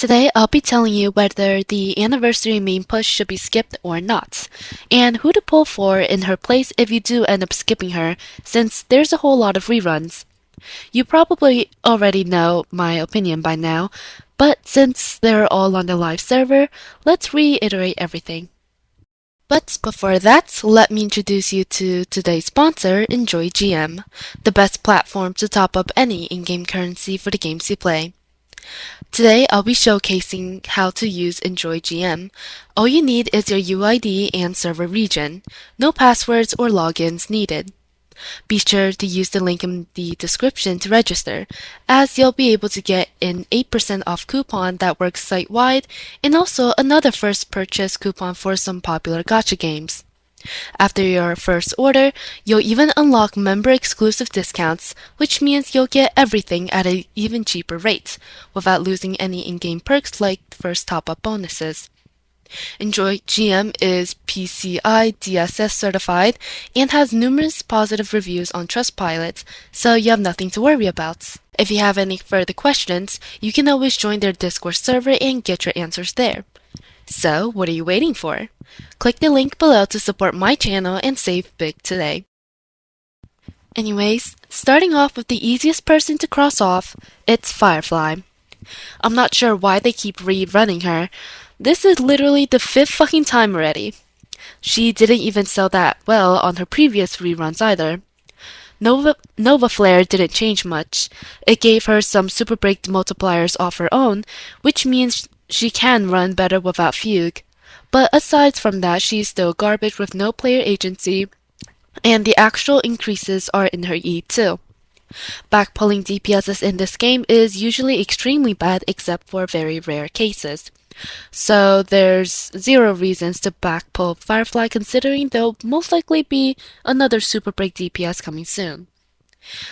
Today, I'll be telling you whether the anniversary main push should be skipped or not, and who to pull for in her place if you do end up skipping her, since there's a whole lot of reruns. You probably already know my opinion by now, but since they're all on the live server, let's reiterate everything. But before that, let me introduce you to today's sponsor, Enjoy GM, the best platform to top up any in-game currency for the games you play. Today, I'll be showcasing how to use Enjoy GM. All you need is your UID and server region. No passwords or logins needed. Be sure to use the link in the description to register, as you'll be able to get an 8% off coupon that works site-wide, and also another first purchase coupon for some popular gacha games. After your first order, you'll even unlock member-exclusive discounts, which means you'll get everything at an even cheaper rate, without losing any in-game perks like first top-up bonuses. Enjoy GM is PCI DSS certified and has numerous positive reviews on Trustpilot, so you have nothing to worry about. If you have any further questions, you can always join their Discord server and get your answers there. So, what are you waiting for? Click the link below to support my channel and save big today. Anyways, starting off with the easiest person to cross off, it's Firefly. I'm not sure why they keep rerunning her. This is literally the 5th fucking time already. She didn't even sell that well on her previous reruns either. Nova Flare didn't change much. It gave her some super break multipliers off her own, which means she can run better without Fugue. But aside from that, she's still garbage with no player agency, and the actual increases are in her E too. Backpulling DPSs in this game is usually extremely bad except for very rare cases. So there's zero reasons to backpull Firefly considering there'll most likely be another super break DPS coming soon.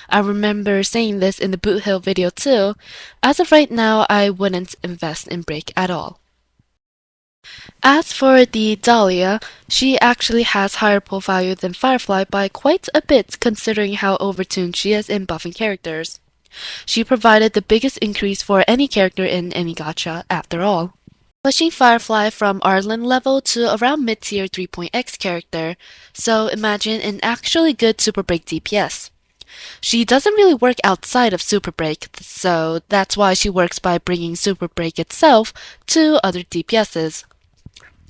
I remember saying this in the Boot Hill video too. As of right now, I wouldn't invest in break at all. As for the Dahlia, she actually has higher pull value than Firefly by quite a bit considering how overtuned she is in buffing characters. She provided the biggest increase for any character in any gacha after all, pushing Firefly from Arlen level to around mid-tier 3.x character, so imagine an actually good Super Break DPS. She doesn't really work outside of Super Break, so that's why she works by bringing Super Break itself to other DPSs,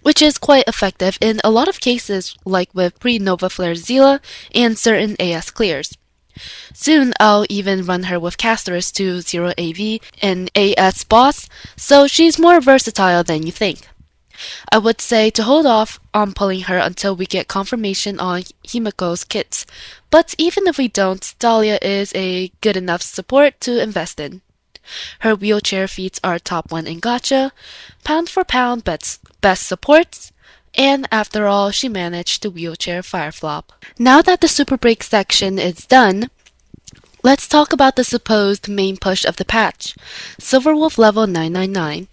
which is quite effective in a lot of cases like with pre-Nova Flare Zila and certain AS clears. Soon I'll even run her with Castorice to 0 AV and AS boss, so she's more versatile than you think. I would say to hold off on pulling her until we get confirmation on Himiko's kits, but even if we don't, Dahlia is a good enough support to invest in. Her wheelchair feats are top 1 in gacha, pound for pound best supports, and after all, she managed to wheelchair Fireflop. Now that the Super Break section is done, let's talk about the supposed main push of the patch, Silverwolf level 999.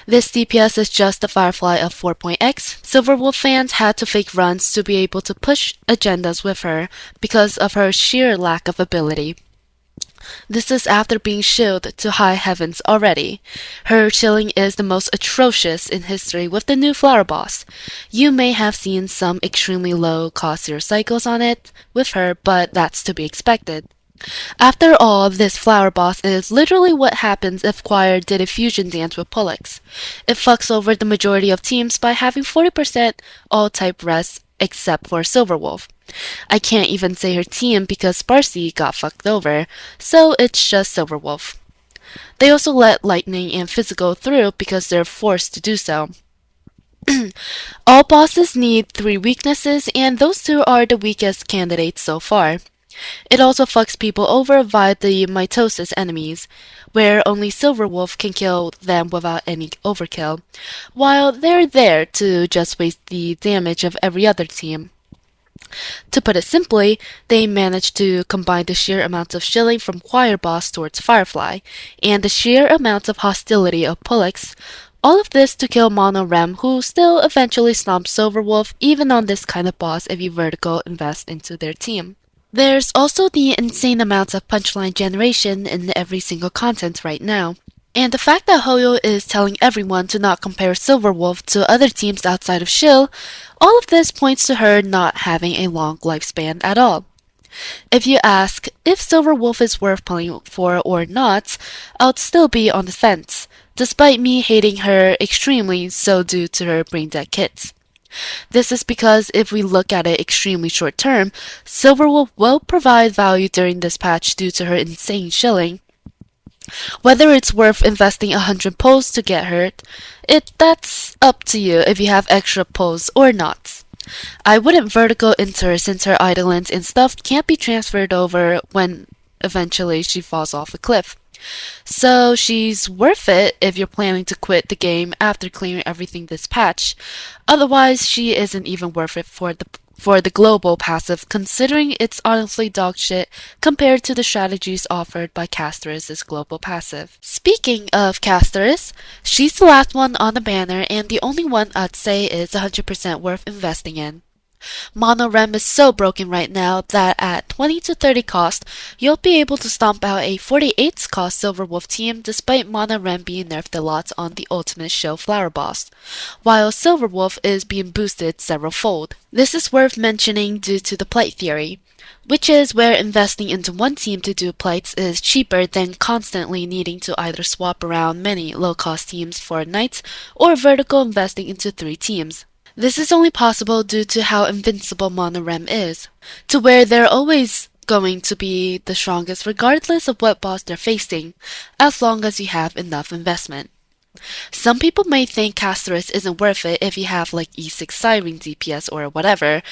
This DPS is just the Firefly of 4.x. Silverwolf fans had to fake runs to be able to push agendas with her because of her sheer lack of ability. This is after being shilled to high heavens already. Her shilling is the most atrocious in history with the new flower boss. You may have seen some extremely low cost 0 cycles on it with her, but that's to be expected. After all, this flower boss is literally what happens if Choir did a fusion dance with Pullix. It fucks over the majority of teams by having 40% all type res except for Silverwolf. I can't even say her team because Sparcy got fucked over, so it's just Silverwolf. They also let Lightning and Physical through because they're forced to do so. All bosses need 3 weaknesses, and those 2 are the weakest candidates so far. It also fucks people over via the mitosis enemies, where only Silverwolf can kill them without any overkill, while they're there to just waste the damage of every other team. To put it simply, they managed to combine the sheer amount of shilling from Choir Boss towards Firefly, and the sheer amount of hostility of Pullix, all of this to kill Mono Rem, who still eventually stomps Silverwolf even on this kind of boss if you vertical invest into their team. There's also the insane amount of punchline generation in every single content right now. And the fact that Hoyo is telling everyone to not compare Silverwolf to other teams outside of Shill, all of this points to her not having a long lifespan at all. If you ask if Silverwolf is worth playing for or not, I would still be on the fence, despite me hating her extremely so due to her brain dead kits. This is because if we look at it extremely short term, Silverwolf will provide value during this patch due to her insane shilling. Whether it's worth investing 100 pulls to get her, that's up to you if you have extra pulls or not. I wouldn't vertical into her since her idolants and stuff can't be transferred over when eventually she falls off a cliff. So she's worth it if you're planning to quit the game after clearing everything this patch. Otherwise, she isn't even worth it for the global passive, considering it's honestly dog shit compared to the strategies offered by Castorice's global passive. Speaking of Castorice, she's the last one on the banner and the only one I'd say is 100% worth investing in. Mono Rem is so broken right now that at 20 to 30 cost, you'll be able to stomp out a 48 cost Silverwolf team despite Mono Rem being nerfed a lot on the ultimate show flower boss, while Silverwolf is being boosted several fold. This is worth mentioning due to the plate theory, which is where investing into one team to do plates is cheaper than constantly needing to either swap around many low-cost teams for knights or vertical investing into 3 teams. This is only possible due to how invincible Mono Rem is, to where they're always going to be the strongest regardless of what boss they're facing, as long as you have enough investment. Some people may think Castorice isn't worth it if you have like E6 Siren DPS or whatever,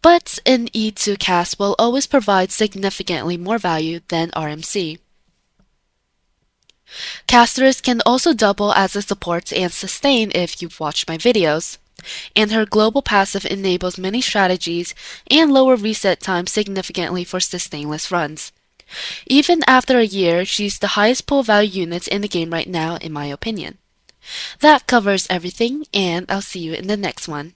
but an E2 cast will always provide significantly more value than RMC. Castorice can also double as a support and sustain if you've watched my videos, and her global passive enables many strategies and lower reset time significantly for sustainless runs. Even after a year, she's the highest pull value unit in the game right now in my opinion. That covers everything, and I'll see you in the next one.